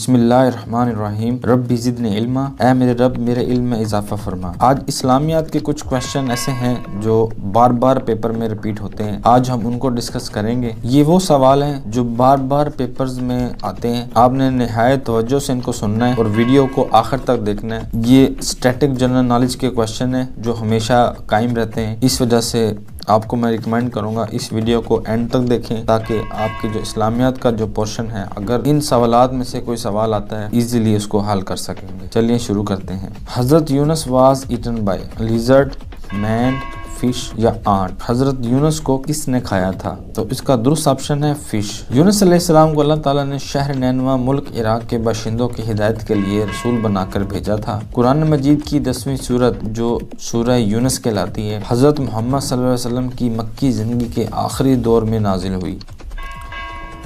बिस्मिल्लाहिर्रहमानिर्रहीम। रब्बी ज़िदनी इल्मा, ऐ मेरे रब मेरे इल्म में इजाफा फरमा। आज इस्लामियात के कुछ क्वेश्चन ऐसे हैं जो बार बार पेपर में रिपीट होते हैं। आज हम उनको डिस्कस करेंगे। ये वो सवाल हैं जो बार बार पेपर्स में आते हैं। आपने निहायत तवज्जो से इनको सुनना है और वीडियो को आखिर तक देखना है। ये स्टैटिक जनरल नॉलेज के क्वेश्चन है जो हमेशा कायम रहते हैं। इस वजह से आपको मैं रिकमेंड करूंगा इस वीडियो को एंड तक देखें, ताकि आपकी जो इस्लामियात का जो पोर्शन है, अगर इन सवालात में से कोई सवाल आता है इजीली उसको हल कर सकेंगे। चलिए शुरू करते हैं। Hazrat Yunus was eaten by lizard, man, fish या आंट। हजरत यूनुस को किसने खाया था? तो इसका दुरुस्त ऑप्शन है फिश। यूनुस अलैहिस्सलाम को अल्लाह ताला ने शहर नैनवा मुल्क इराक के बाशिंदों की हिदायत के लिए रसूल बनाकर भेजा था। कुरान मजीद की 10वीं सूरत जो सूरह यूनुस कहलाती है, हजरत मोहम्मद सल्लल्लाहु अलैहि वसल्लम की मक्की जिंदगी के आखिरी दौर में नाजिल हुई।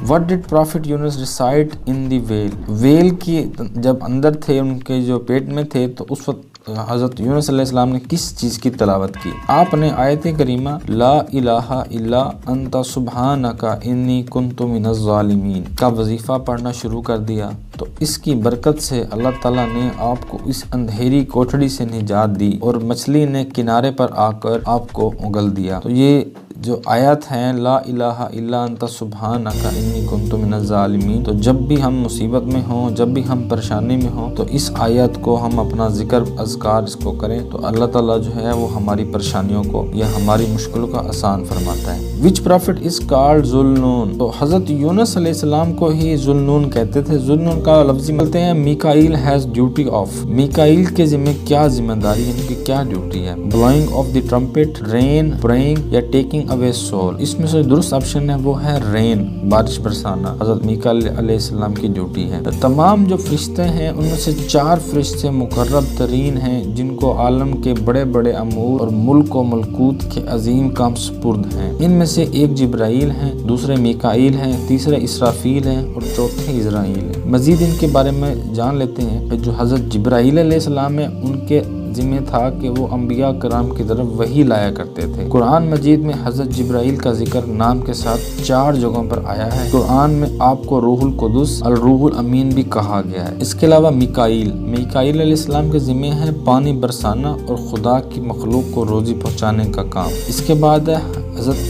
What did Prophet Yunus recite in the whale? Well की जब अंदर थे, उनके जो पेट में थे, तो उस वक्त हज़रत यूनुस अलैहिस्सलाम ने किस चीज़ की तलावत की? आपने आयत करीमा ला इलाहा इल्ला अंता सुब्हानका इन्नी कुन्तु मिनज़ ज़ालिमीन का वजीफ़ा पढ़ना शुरू कर दिया, तो इसकी बरकत से अल्लाह ताला ने आपको इस अंधेरी कोठड़ी से निजात दी और मछली ने किनारे पर आकर आपको उगल दिया। तो ये जो आयत हैं ला इलाहा इल्ला अंता सुब्हानका इन्नी कुन्तु मिनज़ ज़ालिमीन, तो जब भी हम मुसीबत में हों, जब भी हम परेशानी में हों, तो इस आयत को हम अपना जिक्र अज़कार इसको करें, तो अल्लाह ताला जो है वो हमारी परेशानियों को या हमारी मुश्किलों का आसान फरमाता है। विच प्रॉफिट इज कॉल्ड ज़ुल्नून? तो हज़रत यूनुस अलैहिस्सलाम को ही ज़ुल्नून कहते थे। ज़ुल्नून का लफ्ज़ी मिलते हैं Mikail has duty of. Mikail के जिम्मे क्या जिम्मेदारी है, इनकी क्या ड्यूटी है? Blowing of the trumpet, rain, praying या टेकिंग अवे सोल। इसमें से दुरुस्त ऑप्शन है वो है रेन, बारिश बरसाना। हज़रत मिकाईल अलैहिस्सलाम की ड्यूटी है। तो तमाम जो फरिश्ते हैं उनमें से 4 फरिश्ते मुकर्रब तरीन हैं, जिनको आलम के बड़े बड़े अमूर और मुल्क व मलकूत के अजीम काम सुपुर्द हैं। इनमें से एक जिब्राईल हैं, दूसरे मिकाईल हैं, तीसरे इसराफील हैं और चौथे इज़राइल हैं। मजीद इनके बारे में जान लेते हैं। जो हज़रत जिब्राईल अलैहिस्सलाम है, उनके जिम्मे था कि वो अंबिया कराम की तरफ वही लाया करते थे। कुरान मजीद में हज़रत जिब्राईल का जिक्र नाम के साथ 4 जगहों पर आया है। कुरान में आपको रूहुल कुदुस अल रूहुल अमीन भी कहा गया है। इसके अलावा मिकाईल अलैहिस्सलाम के जिम्मे है पानी बरसाना और खुदा की मखलूक को रोजी पहुँचाने का काम। इसके बाद है हज़रत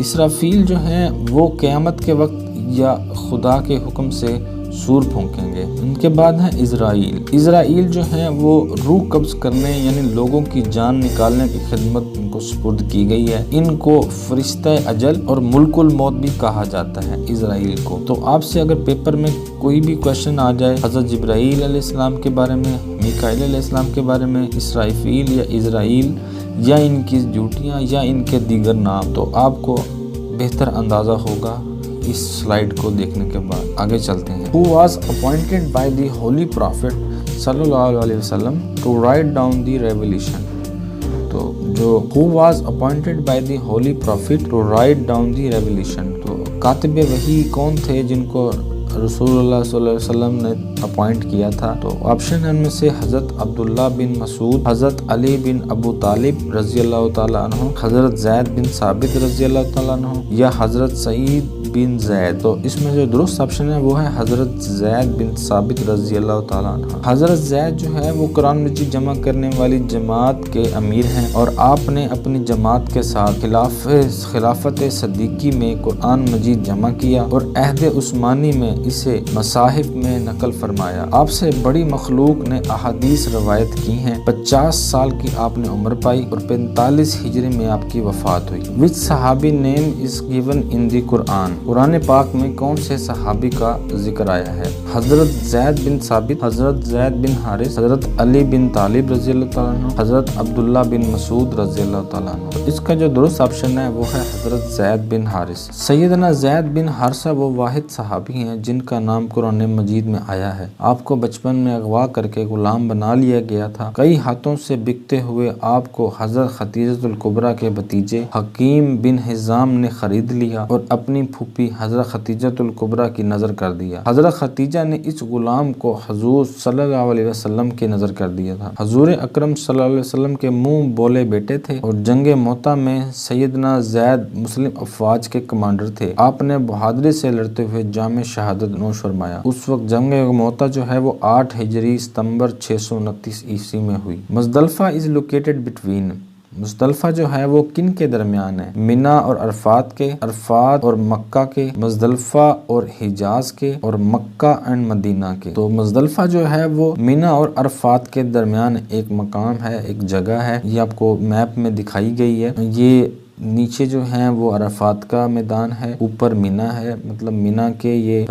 इसराफील जो है वो क़यामत के वक्त या खुदा के हुक्म से सूर फूंकेंगे। इनके बाद है इज़राइल जो है वो रूह कब्ज करने यानी लोगों की जान निकालने की खिदमत इनको सुपुर्द की गई है। इनको फरिश्ता अजल और मुल्कुल मौत भी कहा जाता है इज़राइल को। तो आपसे अगर पेपर में कोई भी क्वेश्चन आ जाए हज़रत जिब्राईल अलैहिस्सलाम के बारे में, मिकाईल अलैहिस्सलाम के बारे में, इसराफील या इज़राइल या इनकी ड्यूटियाँ या इनके दीगर नाम, तो आपको बेहतर अंदाज़ा होगा इस स्लाइड को देखने के बाद। आगे चलते हैं। Who was appointed by the Holy Prophet सल्लल्लाहु अलैहि वसल्लम to write down the revelation? तो जो Who was appointed by the Holy Prophet to write down the revelation? तो कातिब वही कौन थे जिनको रसूलुल्लाह सल्लल्लाहु अलैहि वसल्लम ने अपॉइंट किया था? तो ऑप्शन है उनमें से हज़रत अब्दुल्ला बिन मसूद, हज़रत अली बिन अबू तालिब रज़ी अल्लाह ताला अन्हु, हज़रत ज़ैद बिन साबित रज़ी अल्लाह ताला अन्हु या हज़रत सईद बिन ज़ैद। तो इसमें जो दुरुस्त ऑप्शन है वो है हज़रत ज़ैद बिन साबित रज़ी अल्लाह ताला अन्हु। हज़रत ज़ैद जो है वो कुरान मजीद जमा करने वाली जमात के अमीर हैं और आपने अपनी जमात के साथ खिलाफत सदीकी में कुरान मजीद जमा किया और अहद उस्मानी में इसे मसाहिफ में नकल फरमाया। आपसे बड़ी मखलूक ने अहादीस रवायत की हैं। 50 साल की आपने उम्र पाई और 45 हिजरी में आपकी वफात हुई। विच सहाबी नेम इज गिवन इन दी कुरान? कुरान पाक में कौन से सहाबी का जिक्र आया है? हज़रत ज़ैद बिन साबित, हज़रत ज़ैद बिन हारिस, हज़रत अली बिन तालिब रज़ी अल्लाह ताला अन्हु, हज़रत अब्दुल्ला बिन मसूद रज़ी अल्लाह ताला अन्हु। इसका जो दुरुस्त ऑप्शन है वो है हज़रत ज़ैद बिन हारिस। सैयदना ज़ैद बिन हारिसा वो वाहिद सहाबी हैं जिनका नाम कुरान मजीद में आया है। आपको बचपन में अगवा करके गुलाम बना लिया गया था। कई हाथों से बिकते हुए आपको हज़रत खदीजतुल कुबरा के भतीजे हकीम बिन हिज़ाम ने खरीद लिया और अपनी फूफी हजरत खतीजतुल कुबरा की नज़र कर दिया। हजरत खतीजा ने इस गुलाम को हजूर सल्लल्लाहु अलैहि वसल्लम की नज़र कर दिया था। हजूर अकरम सल्लल्लाहु अलैहि वसल्लम के मुंह बोले बेटे थे और जंगे मोता में सैयदना ज़ैद मुस्लिम अफवाज के कमांडर थे। आपने बहादुरी से लड़ते हुए जाम शहादत नोश फरमाया। उस वक्त जंगे मोता जो है वो 8 हिजरी सितंबर 629 ईस्वी में हुई। Muzdalifah is located between, Muzdalifah जो है वो किन के दरमियान है? मिना और अरफात के, अरफात और मक्का के, मुज़दलिफ़ा और हिजाज के, और मक्का एंड मदीना के। तो मुज़दलिफ़ा जो है वो मिना और अरफात के दरमियान एक मकाम है, एक जगह है। ये आपको मैप में दिखाई गई है। ये नीचे जो है वो अरफात का मैदान है, ऊपर मिना है, मतलब मिना के ये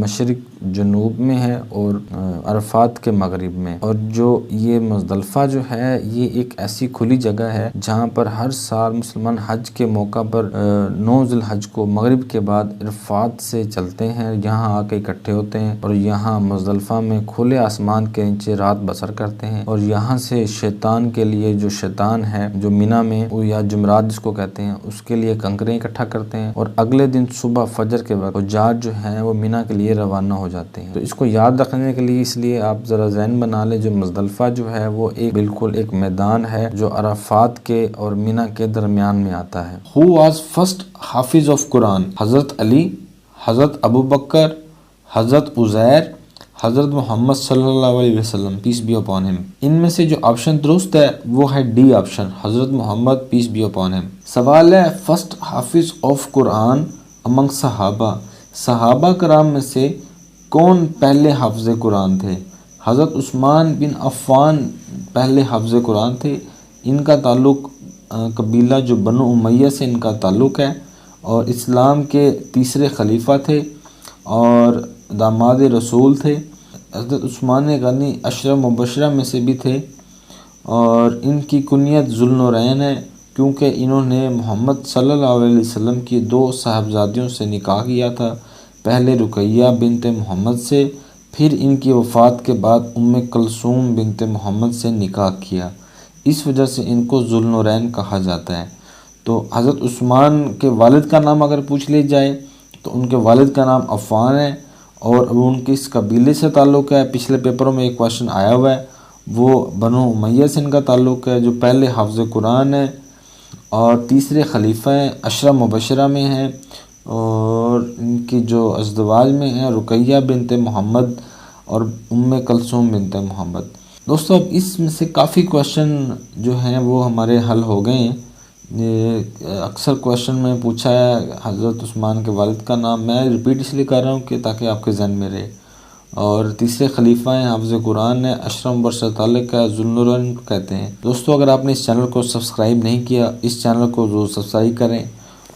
मशरिक जनूब में है और अरफात के मगरिब में। और जो ये मुज़दलिफ़ा जो है ये एक ऐसी खुली जगह है जहाँ पर हर साल मुसलमान हज के मौका पर 9 ज़िलहज को मगरिब के बाद अरफात से चलते हैं, यहाँ आके इकट्ठे होते हैं और यहाँ मुज़दलिफ़ा में खुले आसमान के नीचे रात बसर करते हैं। और यहाँ से शैतान के लिए, जो शैतान है जो मिना में या जुमरात जिसको कहते हैं, उसके लिए कंकरें इकट्ठा करते हैं और अगले दिन सुबह फजर के वक्त हुज्जाज जो हैं वो मिना के लिए रवाना हो जाते हैं। तो इसको याद रखने के लिए इसलिए आप ज़रा ज़हन बना लें, जो मुज़दलिफ़ा जो है वो एक बिल्कुल एक मैदान है जो अरफात के और मिना के दरमियान में आता है। Who was first Hafiz of Quran? हज़रत अली, हज़रत अबू बकर, हज़रत उज़ैर, हज़रत मोहम्मद सल्लल्लाहु अलैहि वसल्लम पीस बी अपॉन हिम। इनमें से जो ऑप्शन दुरुस्त है वो है D option, Hazrat Mohammad peace be upon him. सवाल है first Hafiz of Quran among Sahaba, सहाबा कराम में से कौन पहले हाफिज कुरान थे? हज़रत उस्मान बिन अफ़्फ़ान पहले हाफिज कुरान थे। इनका ताल्लुक़ कबीला जो बनु उमैया से इनका ताल्लुक़ है और इस्लाम के तीसरे खलीफा थे और दामाद रसूल थे। हज़रत उस्मान गनी अशरा मुबशरा में से भी थे और इनकी कुनियत ज़ुल्नुरैन है क्योंकि इन्होंने मोहम्मद सल्लल्लाहु अलैहि वसल्लम की 2 साहबजादियों से निकाह किया था, पहले रुकैया बिनते मोहम्मद से, फिर इनकी वफ़ात के बाद उम्मे कलसूम बिनते मोहम्मद से निकाह किया। इस वजह से इनको ज़ुल्नुरैन कहा जाता है। तो हज़रत उस्मान के वालिद का नाम अगर पूछ लिया जाए तो उनके वालिद का नाम अफ़ान है और उनके इस कबीले से ताल्लुक़ है। पिछले पेपरों में एक क्वेश्चन आया हुआ है, वो बनु उमैया से इनका ताल्लुक़ है जो पहले हाफ़िज़ कुरान है और तीसरे खलीफा हैं, अशरा मुबशरा में हैं और इनकी जो अज़दवाज में है रुकैया बिनते मोहम्मद और उम्मे कलसूम बिनते मोहम्मद। दोस्तों अब इसमें से काफ़ी क्वेश्चन जो हैं वो हमारे हल हो गए हैं। अक्सर क्वेश्चन में पूछा है हज़रत उस्मान के वालिद का नाम, मैं रिपीट इसलिए कर रहा हूँ कि ताकि आपके जहन में रहे। और तीसरे खलीफा हैं हाफ़िज़ कुरान है, अशरा मुबशर ताल्लुक़ है, ज़ुल्नुरैन कहते हैं। दोस्तों अगर आपने इस चैनल को सब्सक्राइब नहीं किया, इस चैनल को ज़रूर सब्सक्राइब करें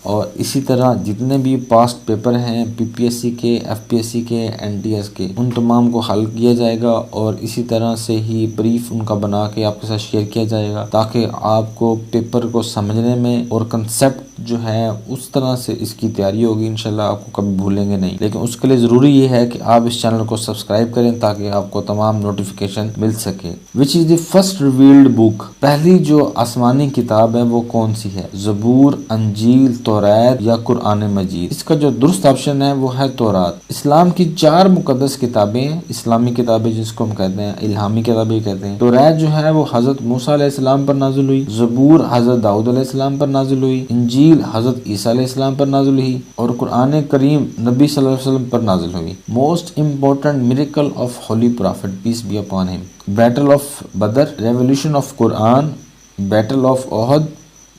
और इसी तरह जितने भी पास्ट पेपर हैं पीपीएससी के, एफपीएससी के, एनटीएस के, उन तमाम को हल किया जाएगा और इसी तरह से ही ब्रीफ उनका बना के आपके साथ शेयर किया जाएगा ताकि आपको पेपर को समझने में और कंसेप्ट जो है उस तरह से इसकी तैयारी होगी। इंशाल्लाह आपको कभी भूलेंगे नहीं, लेकिन उसके लिए ज़रूरी ये है कि आप इस चैनल को सब्सक्राइब करें ताकि आपको तमाम नोटिफिकेशन मिल सके। Which is the first revealed book? पहली जो आसमानी किताब है वो कौन सी है? ज़बूर, अंजील, तौरात या कुरान मजीद? इसका जो दुरुस्त ऑप्शन है वो है तौरात। इस्लाम की 4 मुकद्दस किताबें हैं, इस्लामी किताबें जिसको हम कहते हैं, इल्हामी किताबें कहते हैं। तौरात जो है वो हज़रत मूसा अलैहिस्सलाम पर नाज़िल हुई, ज़बूर हज़रत दाऊद अलैहिस्सलाम पर नाज़िल हुई, इंजील हज़रत ईसा अलैहिस्सलाम पर नाज़िल हुई और कुरान करीम नबी सल्लल्लाहु अलैहि वसल्लम पर नाज़िल हुई। Most important miracle of holy prophet peace be upon him? Battle of Badr, revolution of Quran, battle of Uhud,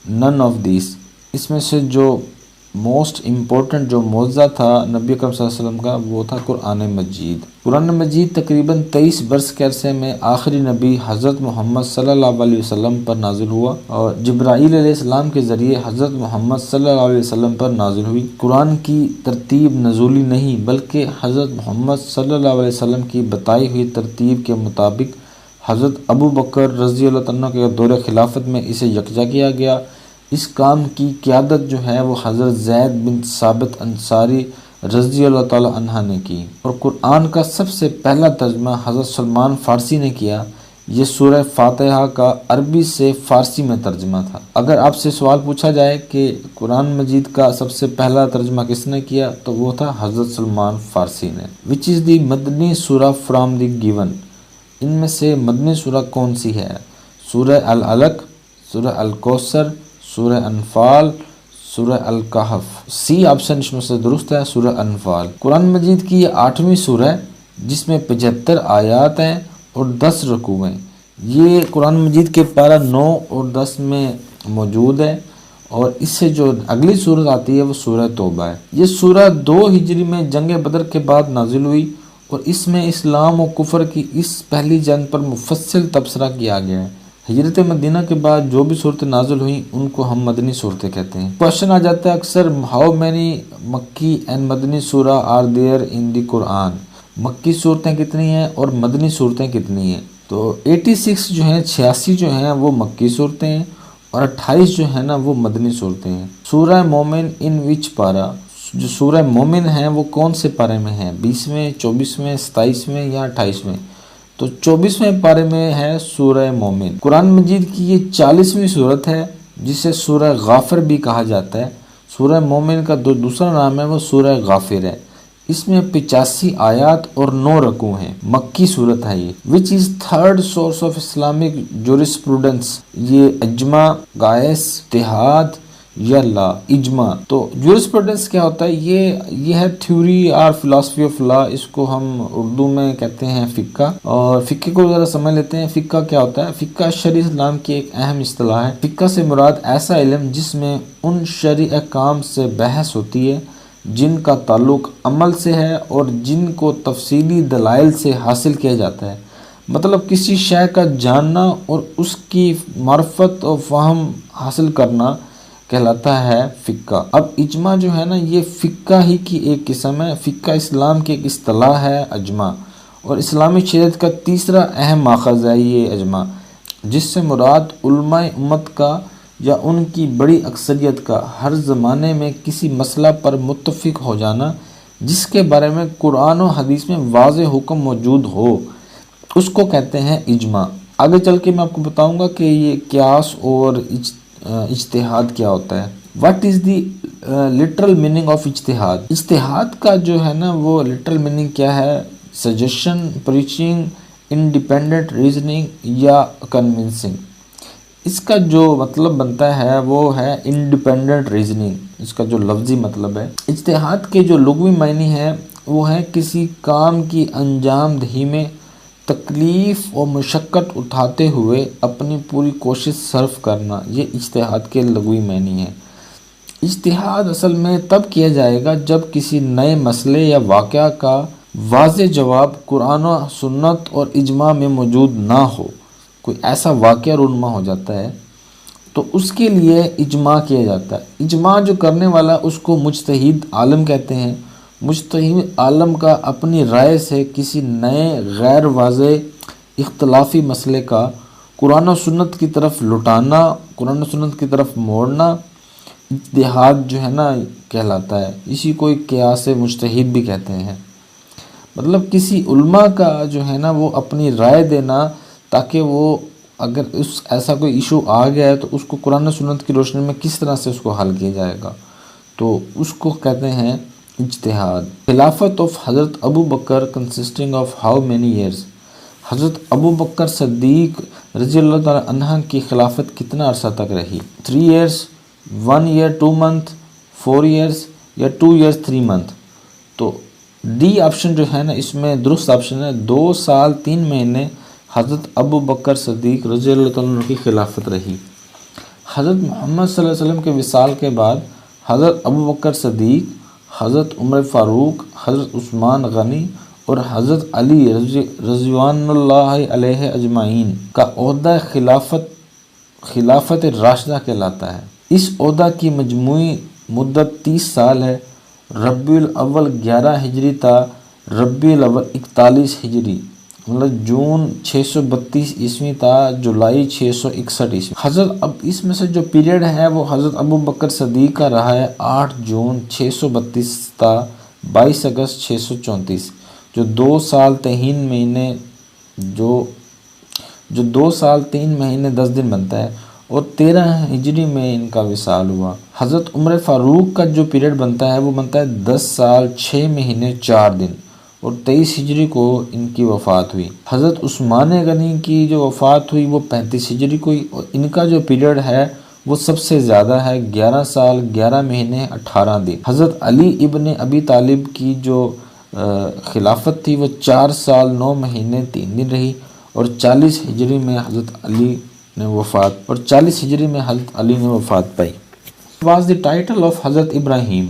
none of this. इसमें से जो मोस्ट इम्पोर्टेंट जो मौज़ा था नबी अकरम सल्लल्लाहु अलैहि वसल्लम का वो था कुरान मजीद। कुरान मजीद तकरीबन 23 बरस के अरसे में आखिरी नबी हज़रत मोहम्मद सल्लल्लाहु अलैहि वसल्लम पर नाजिल हुआ और जिब्राईल अलैहिस्सलाम के ज़रिए हज़रत मोहम्मद सल्लल्लाहु अलैहि वसल्लम पर नाजिल हुई। कुरान की तरतीब नज़ूली नहीं बल्कि हज़रत मोहम्मद सल्लल्लाहु अलैहि वसल्लम की बताई हुई तरतीब के मुताबिक हज़रत अबू बकर रज़ी अल्लाह तआला के दौरे खिलाफत में इसे यकजा किया गया। इस काम की क़यादत जो है वो हज़रत ज़ैद बिन साबित अंसारी रज़ी अल्लाह तआला अन्हा ने की और कुरान का सबसे पहला तर्जुमा हज़रत सलमान फ़ारसी ने किया। ये सूरह फातिहा का अरबी से फ़ारसी में तर्जमा था। अगर आपसे सवाल पूछा जाए कि कुरान मजीद का सबसे पहला तर्जमा किसने किया, तो वो था हज़रत सलमान फ़ारसी ने। विच इज़ दी मदनी सूरा फ्राम दी गिवन, इनमें से मदनी सूरा कौन सी है? सूरह अल अलक, सूरह अल कौसर, सूरह अनफाल, सूरह अल कहफ। सी ऑप्शन इसमें से दुरुस्त है, सूरह अनफाल। कुरान मजीद की ये 8वीं सूरह है जिसमें 75 आयात हैं और 10 रकू हैं। ये कुरान मजीद के पारा 9 और 10 में मौजूद है और इससे जो अगली सूरत आती है वो सूरह तौबा है। ये सूरह 2 हिजरी में जंग बदर के बाद नाजिल हुई और इसमें इस्लाम और कुफर की इस पहली जंग पर मुफस्सिल तबसरा किया गया है। हिजरत मदीना के बाद जो भी सूरतें नाजिल हुई उनको हम मदनी सूरतें कहते हैं। क्वेश्चन आ जाता है अक्सर, how many Makki and Madani surah are there in the Quran? मक्की सूरतें कितनी हैं और मदनी सूरतें कितनी हैं? तो 86 जो हैं, 86 जो हैं वो मक्की सूरतें हैं और 28 जो है ना वो मदनी सूरतें हैं। सूरह मोमिन इन विच पारा, जो सूरह मोमिन है वो कौन से पारे में है? 20वें, 24वें, 27वें या 28वें? तो 24वें पारे में है सूरह मोमिन। कुरान मजीद की ये 40वीं सूरत है जिसे सूरह गाफिर भी कहा जाता है। सूरह मोमिन का दूसरा नाम है वो सूरह गाफिर है। इसमें 85 आयात और 9 रकू हैं। मक्की सूरत है ये। Which is third source of Islamic jurisprudence? ये इज्मा, गायस, इत्तिहाद या ला? इज्मा। तो जूरिस्प्रूडेंस क्या होता है? ये है थ्योरी और फिलॉसफी ऑफ लॉ। इसको हम उर्दू में कहते हैं फ़िक्का। और फ़िक्के को ज़रा समझ लेते हैं। फ़िक्का क्या होता है? फ़िक्का शरई इस्लाम की एक अहम इस्तिलाह है। फ़िक्का से मुराद ऐसा इल्म जिसमें उन शरई अहकाम से बहस होती है जिनका ताल्लुक अमल से है और जिनको तफसीली दलाइल से हासिल किया जाता है। मतलब किसी शय का जानना और उसकी मार्फत और फ़हम हासिल करना कहलाता है फ़िक्का। अब इज्मा जो है ना, ये फ़िक्का ही की एक किस्म है। फ़िक्का इस्लाम की एक इस्तिलाह है अजमा, और इस्लामी शरीयत का तीसरा अहम माखज़ है ये अजमा, जिससे मुराद उलमाए उम्मत का या उनकी बड़ी अक्सरियत का हर ज़माने में किसी मसला पर मुत्तफ़िक हो जाना जिसके बारे में कुरान और हदीस में वाज़ेह हुक्म मौजूद हो, उसको कहते हैं इज्मा। आगे चल के मैं आपको बताऊंगा कि ये क़ियास और इज्तिहाद क्या होता है। What is the literal meaning of इज्तिहाद? इज्तिहाद का जो है ना वो लिटरल मीनिंग क्या है? सजेशन, प्रीचिंग, इंडिपेंडेंट रीजनिंग या कन्विंसिंग। इसका जो मतलब बनता है वो है इंडिपेंडेंट रीजनिंग, इसका जो लफ्ज़ी मतलब है। इज्तिहाद के जो लुग़वी मायने हैं वो है किसी काम की अंजाम दही में तकलीफ़ और मुशक्क़त उठाते हुए अपनी पूरी कोशिश सर्फ करना, ये इज्तिहाद के लुग़वी मायने हैं। इज्तिहाद असल में तब किया जाएगा जब किसी नए मसले या वाक़या का वाज़ेह जवाब कुरान और सुन्नत और इज्मा में मौजूद ना हो, कोई ऐसा वाक़या रूनमा हो जाता है तो उसके लिए इज्मा किया जाता है। इज्मा जो करने वाला उसको मुज्तहिद आलम कहते हैं। मुज्तहिद आलम का अपनी राय से किसी नए गैर वाज़ेह इख्तलाफी मसले का कुरान और सुन्नत की तरफ लुटाना, कुरान और सुन्नत की तरफ मोड़ना इज्तिहाद जो है ना कहलाता है। इसी को क़ियास मुज्तहिद भी कहते हैं। मतलब किसी उल्मा का जो है ना वो अपनी राय देना ताकि वो अगर उस ऐसा कोई इशू आ गया है तो उसको कुरान और सुन्नत की रोशनी में किस तरह से उसको हल किया जाएगा, तो उसको कहते हैं इज्तिहाद। खिलाफत ऑफ हज़रत Abu Bakr consisting of how many years? हज़रत अबू बकर सद्दीक रज़ियल्लाहु तआला अन्हा की खिलाफत कितना अरसा तक रही? 3 ईयर्स, 1 ईयर 2 मंथ, 4 ईयर्स या 2 ईयर्स 3 मंथ? तो डी ऑप्शन जो है ना इसमें दुरुस्त ऑप्शन है, 2 साल 3 महीने हज़रत अबू बकर सद्दीक रज़ियल्लाहु तआला अन्हु की खिलाफत रही। हज़रत मोहम्मद सल्लल्लाहु अलैहि वसल्लम के विसाल के बाद हज़रत अबू बकर सद्दीक, हज़रत उमर फ़ारूक, हज़रत उस्मान गनी और हज़रत अली रज़िवानुल्लाहि अलैहि अजमाइन का ओहदा खिलाफत राशिदा कहलाता है। इस ओहदा की मजमूई मुद्दत 30 साल है। रबीउल अव्वल 11 हिजरी था, रबीउल अव्वल 41 हिजरी, मतलब जून 632 ईस्वी था, जुलाई 661 ईस्वी। हज़रत अब इसमें से जो पीरियड है वो हज़रत अबू बकर सदीक का रहा है 8 जून 632 था 22 अगस्त 634, जो 2 साल 3 महीने जो जो 2 साल 3 महीने 10 दिन बनता है, और 13 हिजरी में इनका विसाल हुआ। हज़रत उमर फ़ारूक का जो पीरियड बनता है वो बनता है 10 साल 6 महीने 4 दिन, और 23 हिजरी को इनकी वफ़ात हुई। हज़रत उस्मान गनी की जो वफ़ात हुई वो 35 हिजरी को हुई, और इनका जो पीरियड है वो सबसे ज़्यादा है, 11 साल 11 महीने 18 दिन। हज़रत अली इब्न अबी तालिब की जो खिलाफत थी वो 4 साल 9 महीने 3 दिन रही, और 40 हिजरी में हज़रत अली ने वफ़ात पाई। वाज द टाइटल ऑफ हज़रत इब्राहीम।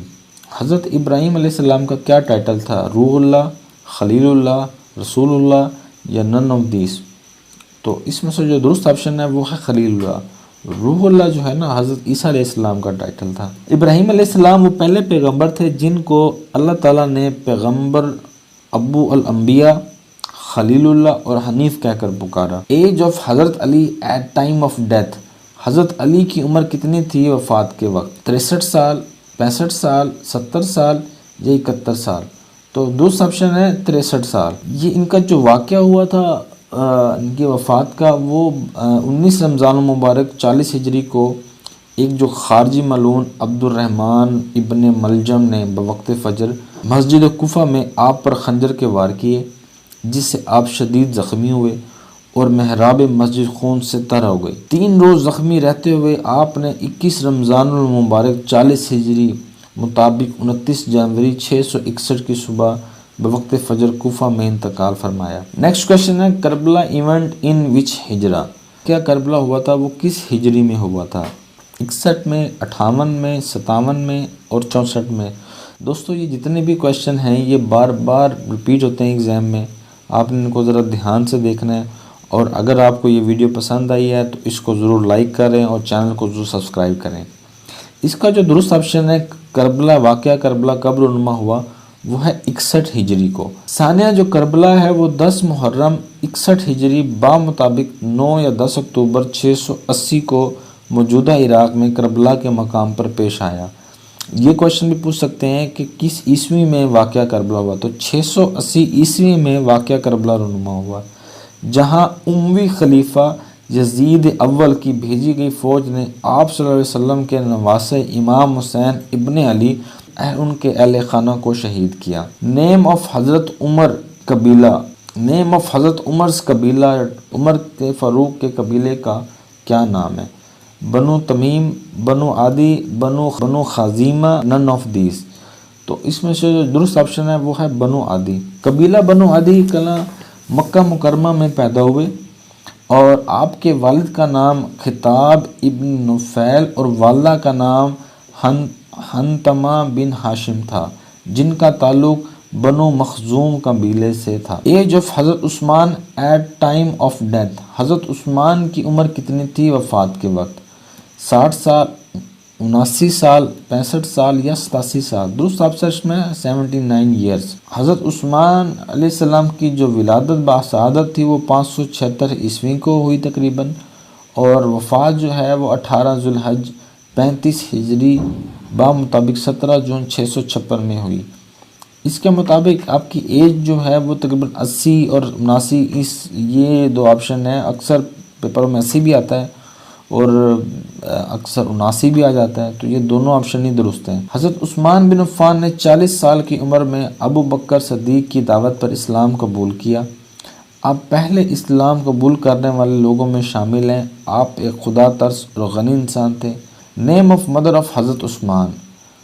हज़रत इब्राहीम अलैहिस्सलाम का क्या टाइटल था? रूहुल्लाह, खलीलुल्लाह, रसूलुल्लाह या नन ऑफ दीस? तो इसमें से जो दुरुस्त ऑप्शन है वो है खलीलुल्लाह। रूहुल्लाह जो है ना हज़रत ईसा अलैहिस्सलाम का टाइटल था। इब्राहीम अलैहिस्सलाम वो पहले पैगंबर थे जिनको अल्लाह ताला ने पैगंबर, अबू अल अंबिया, खलीलुल्लाह और हनीफ कहकर पुकारा। Age of Hazrat Ali at time of death. Hazrat Ali की उम्र कितनी थी वफ़ात के वक्त? 63 साल, 65 साल, 70 साल या 71 साल? तो दूसरा ऑप्शन है 63 साल। ये इनका जो वाक़या हुआ था इनकी वफ़ात का, वो 19 रमज़ान मुबारक 40 हिजरी को एक जो खारजी मलून अब्दुर्रहमान इब्न मलजम ने बवक्त फ़जर मस्जिद कुफ़ा में आप पर खंजर के वार किए, जिससे आप शदीद ज़ख्मी हुए और महराब मस्जिद खून से तर हो गई। 3 रोज़ ज़ख्मी रहते हुए आपने 21 रमज़ान मुबारक 40 हिजरी मुताबिक 29 जनवरी 661 की सुबह बवक्त फ़जर कुफा में इंतकाल फरमाया। नेक्स्ट क्वेश्चन है, करबला इवेंट इन विच हिजरा। क्या करबला हुआ था वो किस हिजरी में हुआ था? 61 में, 58 में, 57 में और 64 में। दोस्तों ये जितने भी क्वेश्चन हैं ये बार बार रिपीट होते हैं एग्ज़ाम में, आपने इनको ज़रा ध्यान से देखना है। और अगर आपको ये वीडियो पसंद आई है तो इसको ज़रूर लाइक करें और चैनल को ज़रूर सब्सक्राइब करें। इसका जो दुरुस्त ऑप्शन है करबला वाक़या करबला कब रूनुमा हुआ, वो है 61 हिजरी को। सानिया जो करबला है वो 10 मुहर्रम 61 हिजरी बा मुताबिक 9 या 10 अक्टूबर 680 को मौजूदा इराक़ में करबला के मकाम पर पेश आया। ये क्वेश्चन भी पूछ सकते हैं कि किस ईस्वी में वाक़या करबला हुआ, तो 680 ईस्वी में वाक़या करबला रूनुमा हुआ, जहाँ उम्वी खलीफा यजीद अव्वल की भेजी गई फ़ौज ने आप सल्लल्लाहु अलैहि वसल्लम के नवासे इमाम हुसैन इब्न अली उनके अहले खाना को शहीद किया। नेम ऑफ हज़रत उमर कबीला। नेम ऑफ हज़रत उमर्स कबीला, उमर के फ़ारूक के कबीले का क्या नाम है? बनु तमीम, बनु आदि, बनु खाजीमा, नन ऑफ दीस। तो इसमें से जो दुरुस्त ऑप्शन है वो है बनु आदि। कबीला बनु आदि कला मक्का मुकरमा में पैदा हुए, और आपके वालिद का नाम खिताब इब्न नुफैल और वाला का नाम हंतमा बिन हाशिम था, जिनका ताल्लुक बनु मखजूम कबीले से था। Age of Hazrat Usman at time of death. Hazrat Usman की उम्र कितनी थी वफ़ात के वक्त? 60 साल, 79 साल, 65 साल या 87 साल? दुरुस्त ऑप्शन में 79 ईयर्स। हज़रत उस्मान अलैहिस्सलाम की जो विलादत बासआदत थी वो 576 ईस्वी को हुई तकरीबन, और वफ़ात जो है वो 18 जुल्हज 35 हिजरी बा मुताबिक 17 जून 656 में हुई। इसके मुताबिक आपकी एज जो है वो तकरीबन 80 और 79, ये 2 ऑप्शन है। अक्सर पेपर में 80 भी आता है और अक्सर 79 भी आ जाता है, तो ये दोनों ऑप्शन ही दुरुस्त हैं। हज़रत उस्मान बिन अफ़्फ़ान ने 40 साल की उम्र में अबू बकर सदीक़ की दावत पर इस्लाम कबूल किया। आप पहले इस्लाम कबूल करने वाले लोगों में शामिल हैं। आप एक खुदा तरस और गनी इंसान थे। Name of mother of Hazrat Usman.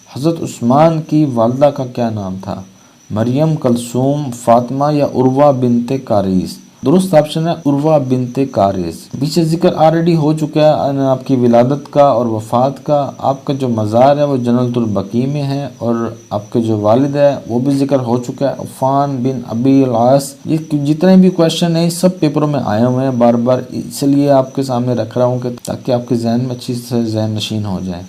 हज़रत उस्मान की वालदा का क्या नाम था? मरियम, कलसूम, फातिमा या उर्वा बिनते कारिस? दुरुस्त ऑप्शन है उर्वा बिनते कारिस। पीछे जिक्र ऑलरेडी हो चुका है आपकी विलादत का और वफ़ात का। आपका जो मज़ार है वो जन्नतुल बकी में है, और आपके जो वालिद है वो भी जिक्र हो चुका है, अफ़ान बिन अबी अल-आस। ये जितने भी क्वेश्चन हैं सब पेपरों में आए हुए हैं बार बार, इसलिए आपके सामने रख रहा हूँ कि ताकि आपके जहन में अच्छी से जहन नशीन हो जाए।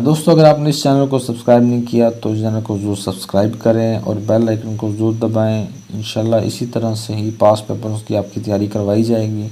दोस्तों अगर आपने इस चैनल को सब्सक्राइब नहीं किया तो इस चैनल को ज़रूर सब्सक्राइब करें और बेल आइकन को ज़रूर दबाएँ। इंशाल्लाह इसी तरह से ही पास पेपर्स की आपकी तैयारी करवाई जाएगी।